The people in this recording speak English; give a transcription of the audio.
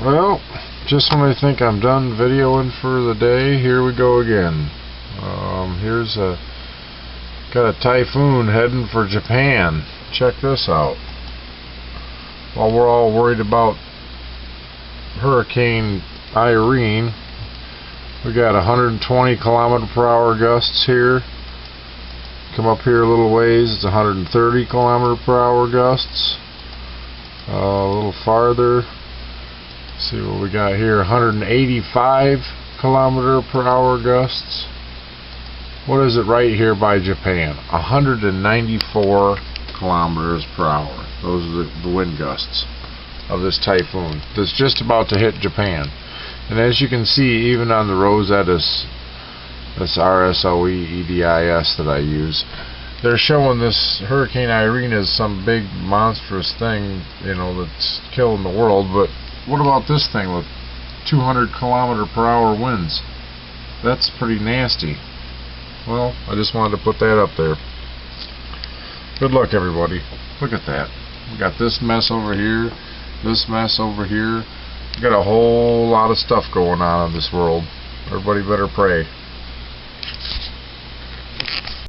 Well, just when I think I'm done videoing for the day, here we go again. Here's got a typhoon heading for Japan. Check this out. While we're all worried about Hurricane Irene, we got 120 km/h gusts here. Come up here a little ways, it's 130 km/h gusts. A little farther, see what we got here, 185 km/h gusts. What is it right here by Japan? 194 km/h. Those are the wind gusts of this typhoon that's just about to hit Japan. And as you can see, even on the Rosetta's, this RSOE EDIS that I use, they're showing this Hurricane Irene as some big monstrous thing, you know, that's killing the world. But what about this thing with 200 km/h winds? That's pretty nasty. Well, I just wanted to put that up there. Good luck, everybody. Look at that. We got this mess over here, this mess over here. We got a whole lot of stuff going on in this world. Everybody better pray.